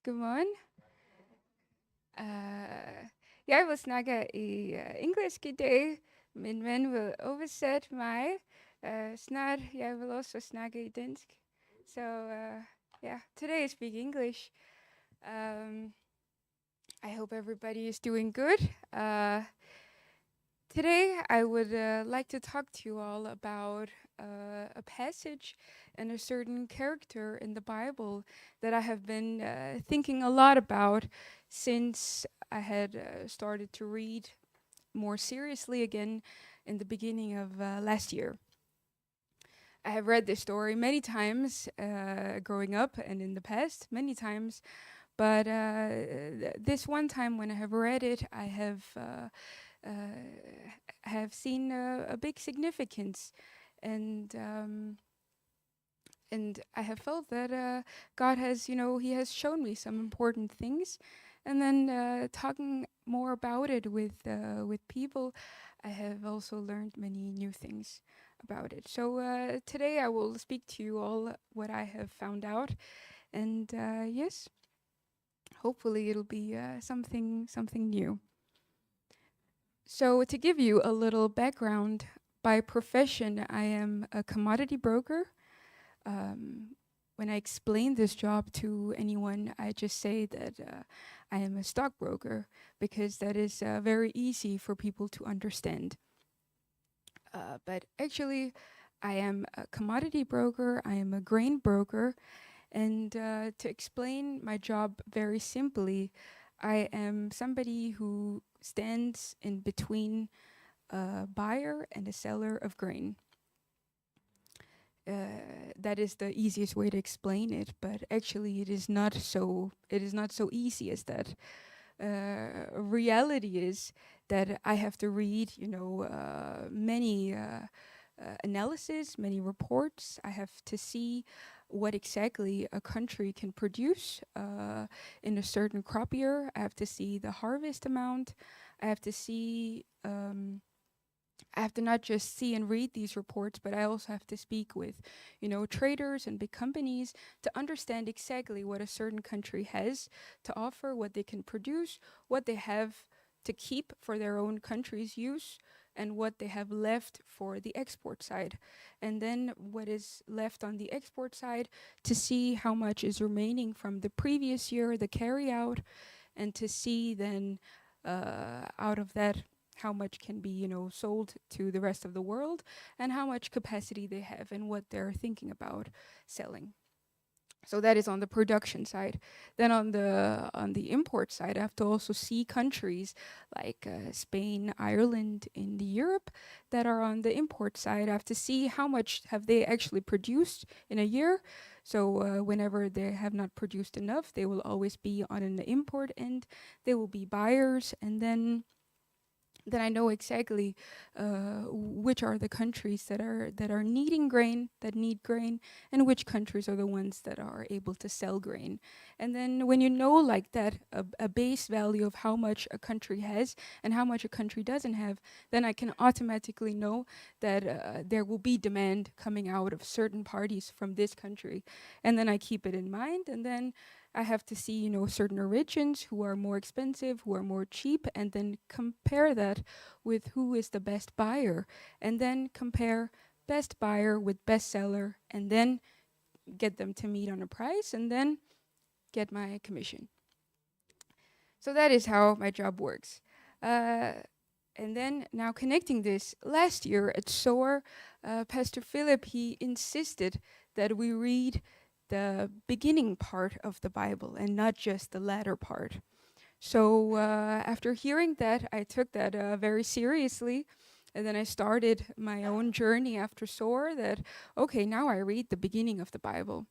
Godmorgen. Jeg vil snakke i engelsk i dag. Min ven vil oversætte mig. Snart jeg vil også snakke i dansk. So yeah, today I speak English. Um, I hope everybody is doing good. Today I would like to talk to you all about a passage and a certain character in the Bible that I have been thinking a lot about since I had started to read more seriously again in the beginning of last year. I have read this story many times growing up and in the past, many times, but this one time when I have read it, I have seen a big significance, and and I have felt that God has, He has shown me some important things, and then talking more about it with people, I have also learned many new things about it. So today I will speak to you all what I have found out, and yes, hopefully it'll be something new. So, to give you a little background, by profession, I am a commodity broker. When I explain this job to anyone, I just say that I am a stockbroker because that is very easy for people to understand. But actually, I am a commodity broker, I am a grain broker, and to explain my job very simply, I am somebody who stands in between a buyer and a seller of grain. That is the easiest way to explain it, but actually it is not so. It is not so easy as that. Reality is that I have to read, many analysis, many reports. I have to see what exactly a country can produce in a certain crop year. I have to see the harvest amount. I have to see. I have to not just see and read these reports, but I also have to speak with, traders and big companies to understand exactly what a certain country has to offer, what they can produce, what they have to keep for their own country's use, and what they have left for the export side. And then what is left on the export side to see how much is remaining from the previous year, the carry out, and to see then out of that how much can be, sold to the rest of the world, and how much capacity they have and what they're thinking about selling. So that is on the production side. Then on the import side, I have to also see countries like Spain, Ireland in the Europe that are on the import side. I have to see how much have they actually produced in a year. So whenever they have not produced enough, they will always be on an import end. They will be buyers, and then I know exactly which are the countries that are needing grain, that need grain, and which countries are the ones that are able to sell grain. And then when you know like that, a base value of how much a country has and how much a country doesn't have, then I can automatically know that there will be demand coming out of certain parties from this country. And then I keep it in mind, and then I have to see, certain regions who are more expensive, who are more cheap, and then compare that with who is the best buyer, and then compare best buyer with best seller, and then get them to meet on a price, and then get my commission. So that is how my job works. And then now connecting this, last year at SOAR, Pastor Philip, he insisted that we read the beginning part of the Bible and not just the latter part. So after hearing that, I took that very seriously. And then I started my own journey after SOAR that, okay, now I read the beginning of the Bible.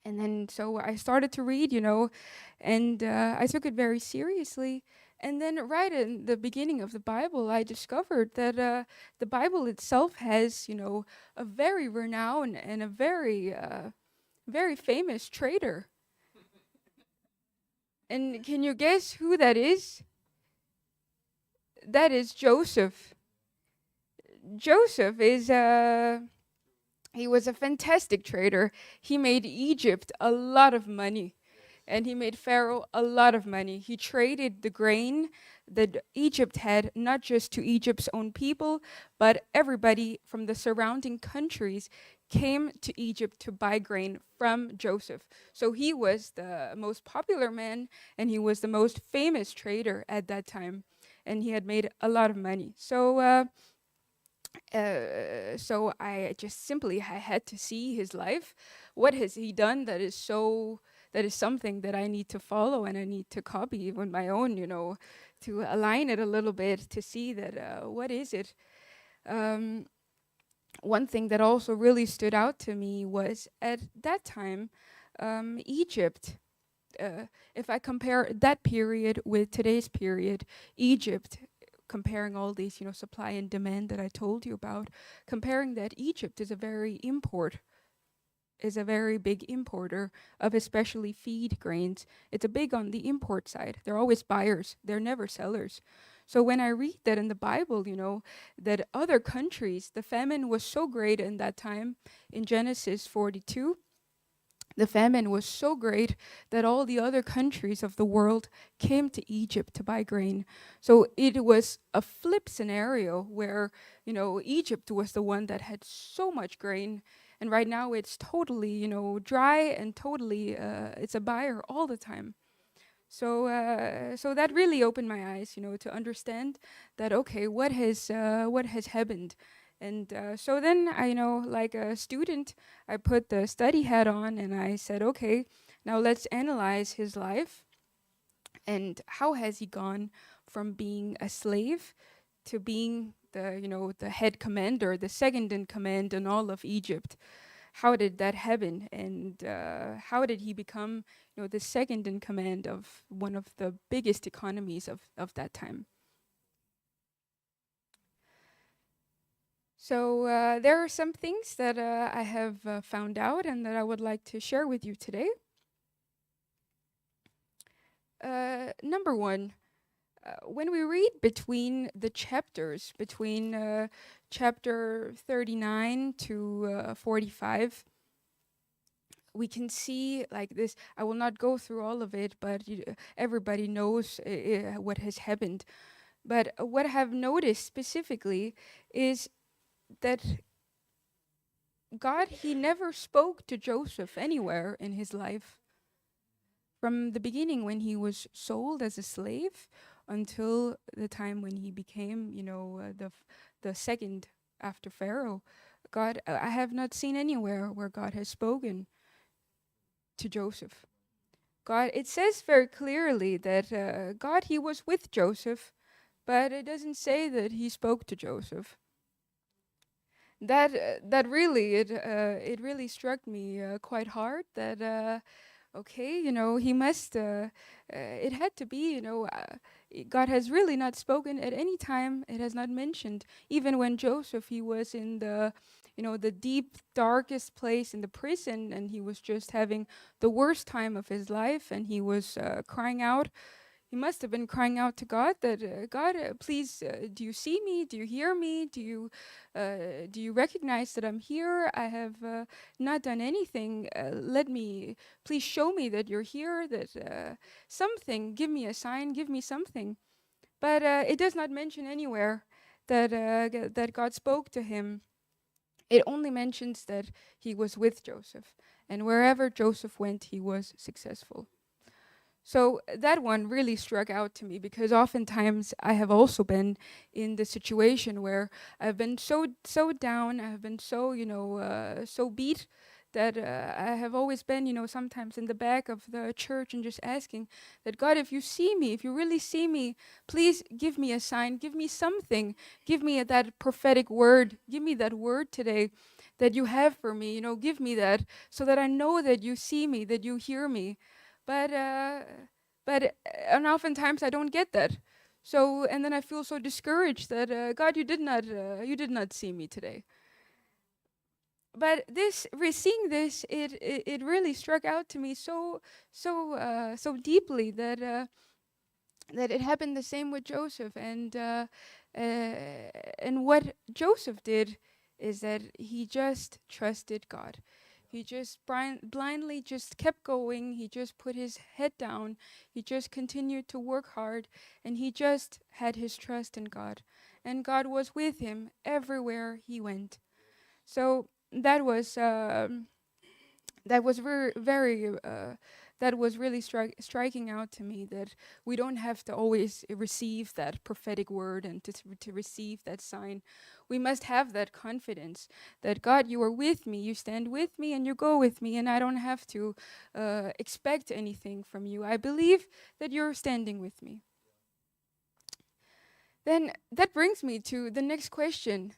And then so I started to read, and I took it very seriously. And then right in the beginning of the Bible, I discovered that the Bible itself has, a very renowned and a very famous trader. And can you guess who that is? That is Joseph. Joseph is he was a fantastic trader. He made Egypt a lot of money. and he made Pharaoh a lot of money. He traded the grain that Egypt had, not just to Egypt's own people, but everybody from the surrounding countries came to Egypt to buy grain from Joseph. So he was the most popular man, and he was the most famous trader at that time, and he had made a lot of money. So I just simply I had to see his life. What has he done that is something that I need to follow and I need to copy on my own, to align it a little bit to see that what is it. Um, One thing that also really stood out to me was at that time, Egypt. If I compare that period with today's period, Egypt, comparing all these, supply and demand that I told you about, comparing that, Egypt is a very big importer of especially feed grains. It's a big on the import side. They're always buyers, they're never sellers. So when I read that in the Bible, that other countries, the famine was so great in that time, in Genesis 42, the famine was so great that all the other countries of the world came to Egypt to buy grain. So it was a flip scenario where, Egypt was the one that had so much grain. And right now it's totally, dry and totally, it's a buyer all the time. So that really opened my eyes, to understand that okay, what has happened, and so then I, like a student, I put the study hat on and I said, okay, now let's analyze his life and how has he gone from being a slave to being the head commander, the second in command in all of Egypt. How did that happen, and how did he become, the second in command of one of the biggest economies of that time? So there are some things that I have found out and that I would like to share with you today. Number one, when we read between the chapters, between chapter 39 to 45, we can see like this. I will not go through all of it, but everybody knows what has happened. But what I have noticed specifically is that God, he never spoke to Joseph anywhere in his life. From the beginning, when he was sold as a slave, until the time when he became, the second after Pharaoh, God, I have not seen anywhere where God has spoken to Joseph. God, it says very clearly that God, he was with Joseph, but it doesn't say that he spoke to Joseph. That really it really struck me quite hard. That okay, he must. It had to be, God has really not spoken at any time. It has not mentioned, even when Joseph, he was in the, the deep, darkest place in the prison, and he was just having the worst time of his life, and he was crying out. He must have been crying out to God that, God, please, do you see me? Do you hear me? Do you recognize that I'm here? I have not done anything. Please show me that you're here. That something, give me a sign, give me something. But it does not mention anywhere that that God spoke to him. It only mentions that he was with Joseph, and wherever Joseph went, he was successful. So that one really struck out to me because oftentimes I have also been in the situation where I've been so down, I have been so so beat that I have always been sometimes in the back of the church and just asking that God, if you see me, if you really see me, please give me a sign, give me something, give me that prophetic word, give me that word today that you have for me, give me that so that I know that you see me, that you hear me. But and oftentimes I don't get that. So and then I feel so discouraged that God, you did not see me today. But seeing this, it really struck out to me so deeply that that it happened the same with Joseph, and what Joseph did is that he just trusted God. He just blindly just kept going. He just put his head down. He just continued to work hard, and he just had his trust in God. And God was with him everywhere he went. So that was very that was really striking out to me, that we don't have to always receive that prophetic word and to receive that sign. We must have that confidence that God, you are with me, you stand with me, and you go with me, and I don't have to expect anything from you. I believe that you're standing with me. Then that brings me to the next question.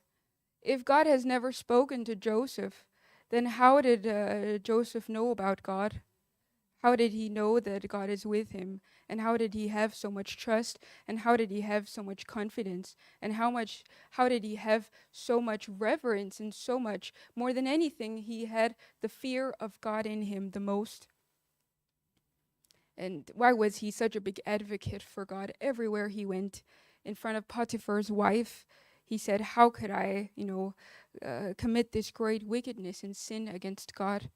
If God has never spoken to Joseph, then how did Joseph know about God? How did he know that God is with him? And how did he have so much trust? And how did he have so much confidence? And how did he have so much reverence, and so much, more than anything, he had the fear of God in him the most? And why was he such a big advocate for God everywhere he went? In front of Potiphar's wife, he said, how could I, commit this great wickedness and sin against God?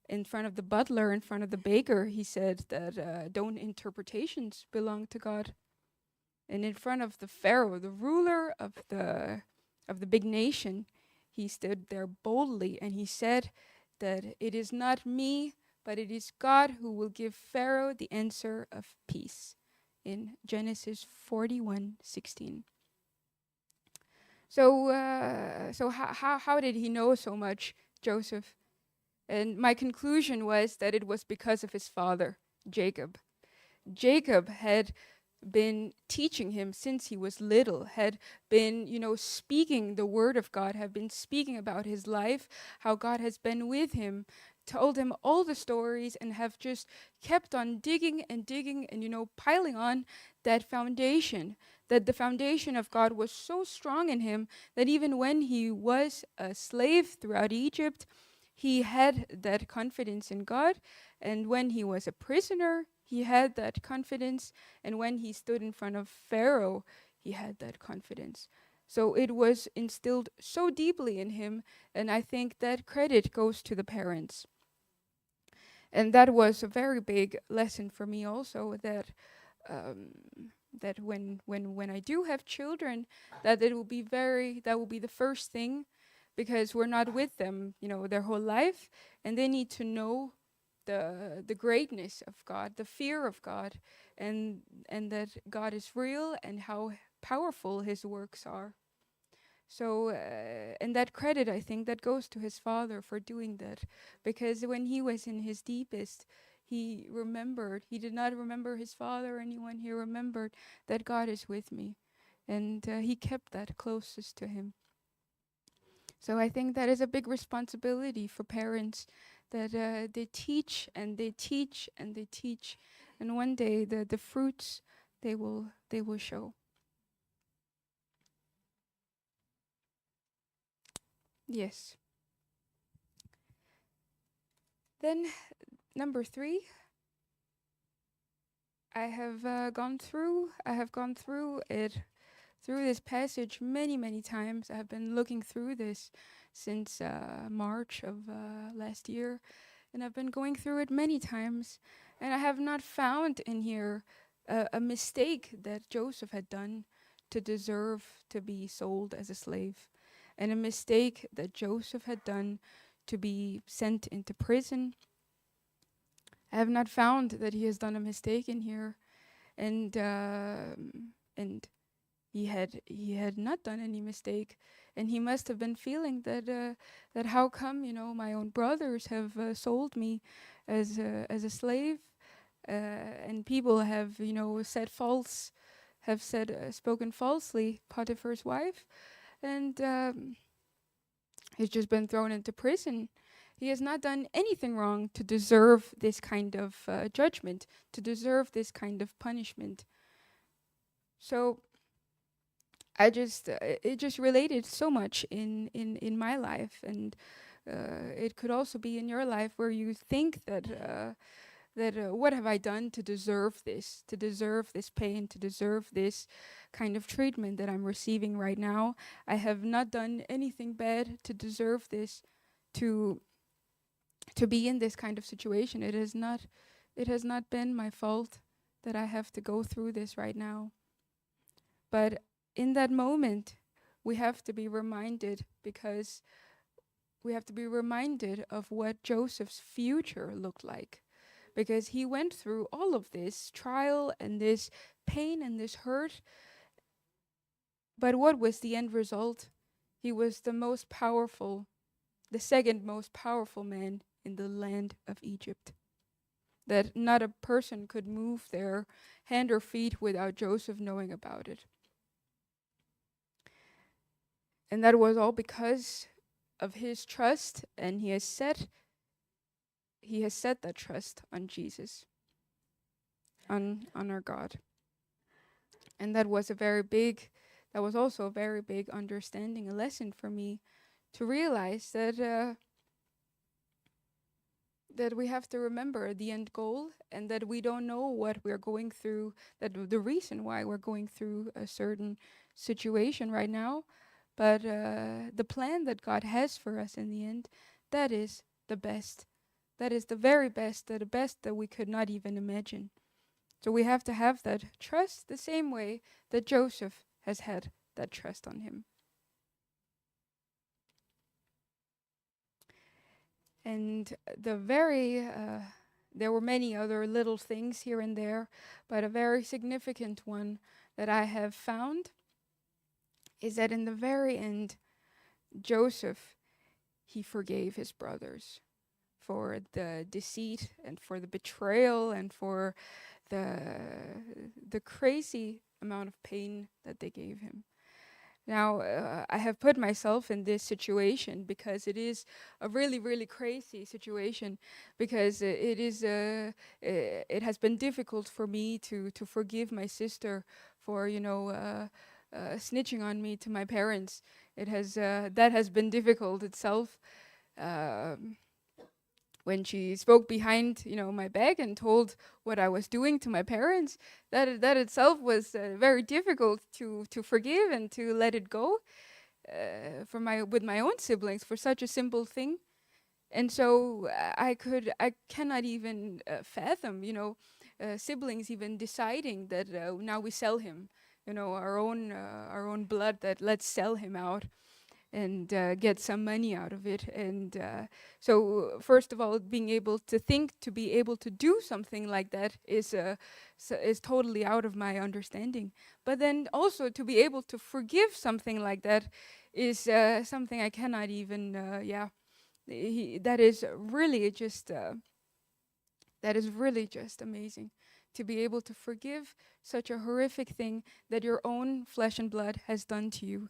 In front of the butler, in front of the baker, he said that don't interpretations belong to God. And in front of the Pharaoh, the ruler of the big nation, he stood there boldly and he said that it is not me, but it is God who will give Pharaoh the answer of peace, in Genesis 41:16. So how did he know so much, Joseph? And my conclusion was that it was because of his father, Jacob. Jacob had been teaching him since he was little, had been, speaking the word of God, had been speaking about his life, how God has been with him, told him all the stories, and have just kept on digging and digging and, piling on that foundation, that the foundation of God was so strong in him that even when he was a slave throughout Egypt, he had that confidence in God. And when he was a prisoner, he had that confidence. And when he stood in front of Pharaoh, he had that confidence. So it was instilled so deeply in him. And I think that credit goes to the parents. And that was a very big lesson for me also, um, that when I do have children, that that will be the first thing, because we're not with them, their whole life, and they need to know the greatness of God, the fear of God, and that God is real and how powerful His works are. So, and that credit, I think, that goes to his father for doing that, because when he was in his deepest, he remembered. He did not remember his father or anyone. He remembered that God is with me, and he kept that closest to him. So I think that is a big responsibility for parents, that they teach and they teach and they teach, and one day the fruits they will show. Yes. Then number 3, I have gone through it, through this passage many, many times. I have been looking through this since March of last year, and I've been going through it many times, and I have not found in here a mistake that Joseph had done to deserve to be sold as a slave, and a mistake that Joseph had done to be sent into prison. I have not found that he has done a mistake in here, and and he had not done any mistake, and he must have been feeling that how come, my own brothers have sold me as a slave, and people have, spoken falsely, Potiphar's wife, and he's just been thrown into prison. He has not done anything wrong to deserve this kind of judgment, to deserve this kind of punishment. So it just related so much in my life, and it could also be in your life, where you think that what have I done to deserve this pain, to deserve this kind of treatment that I'm receiving right now? I have not done anything bad to deserve this, to to be in this kind of situation. It has not been my fault that I have to go through this right now. But in that moment, we have to be reminded, because we have to be reminded of what Joseph's future looked like, because he went through all of this trial and this pain and this hurt. But what was the end result? He was the most powerful, the second most powerful man in the land of Egypt. That not a person could move their hand or feet without Joseph knowing about it. And that was all because of his trust, and he has set that trust on Jesus, on our God. And that was also a very big understanding, a lesson for me, to realize that we have to remember the end goal, and that we don't know what we're going through, that the reason why we're going through a certain situation right now. But the plan that God has for us in the end, that is the best. That is the very best, the best that we could not even imagine. So we have to have that trust the same way that Joseph has had that trust on him. And there were many other little things here and there, but a very significant one that I have found is that in the very end, Joseph, he forgave his brothers for the deceit and for the betrayal and for the crazy amount of pain that they gave him. Now, I have put myself in this situation because it is a really, really crazy situation, because it has been difficult for me to forgive my sister for, snitching on me to my parents. That has been difficult itself. When she spoke behind, my back and told what I was doing to my parents, that itself was very difficult to forgive and to let it go with my own siblings for such a simple thing. And so I cannot even fathom, siblings even deciding that now we sell him, our own blood, that let's sell him out and get some money out of it. And so first of all, being able to be able to do something like that is totally out of my understanding. But then also to be able to forgive something like that is something I cannot even, that is really just amazing, to be able to forgive such a horrific thing that your own flesh and blood has done to you.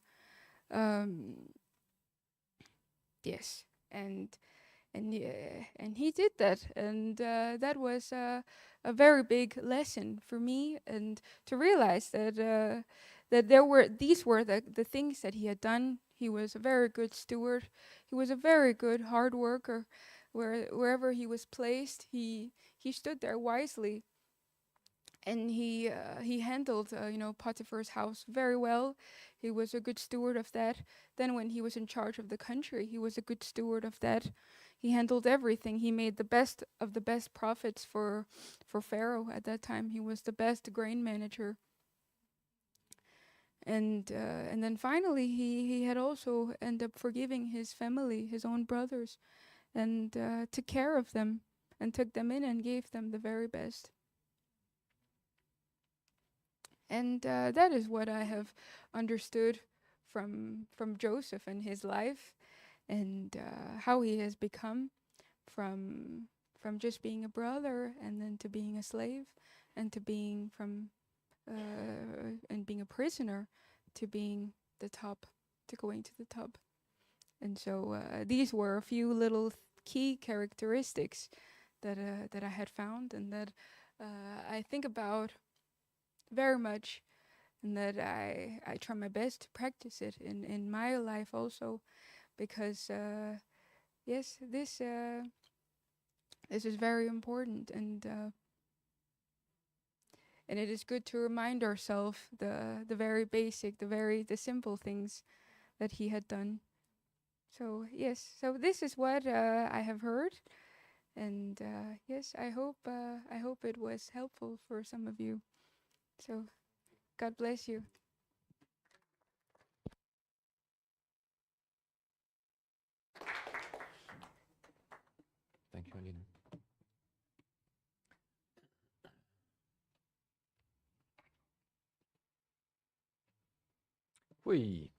Yes, and he did that, and that was a very big lesson for me, and to realize that these were the things that he had done. He was a very good steward. He was a very good hard worker. Wherever he was placed, he stood there wisely, and he handled Potiphar's house very well. He was a good steward of that. Then when he was in charge of the country, he was a good steward of that. He handled everything. He made the best of the best profits for Pharaoh at that time. He was the best grain manager. And then finally he had also ended up forgiving his family, his own brothers, and took care of them and took them in and gave them the very best. And that is what I have understood from Joseph and his life, and how he has become from just being a brother, and then to being a slave, and to being and being a prisoner, to being the top, to going to the top. And so these were a few little key characteristics that I had found, and that I think about very much, and that I try my best to practice it in my life also, because yes, this is very important, and it is good to remind ourselves the very basic, the simple things that he had done. So yes, so this is what I have heard, And yes, I hope it was helpful for some of you. So God bless you. Thank you, Alina. Oui,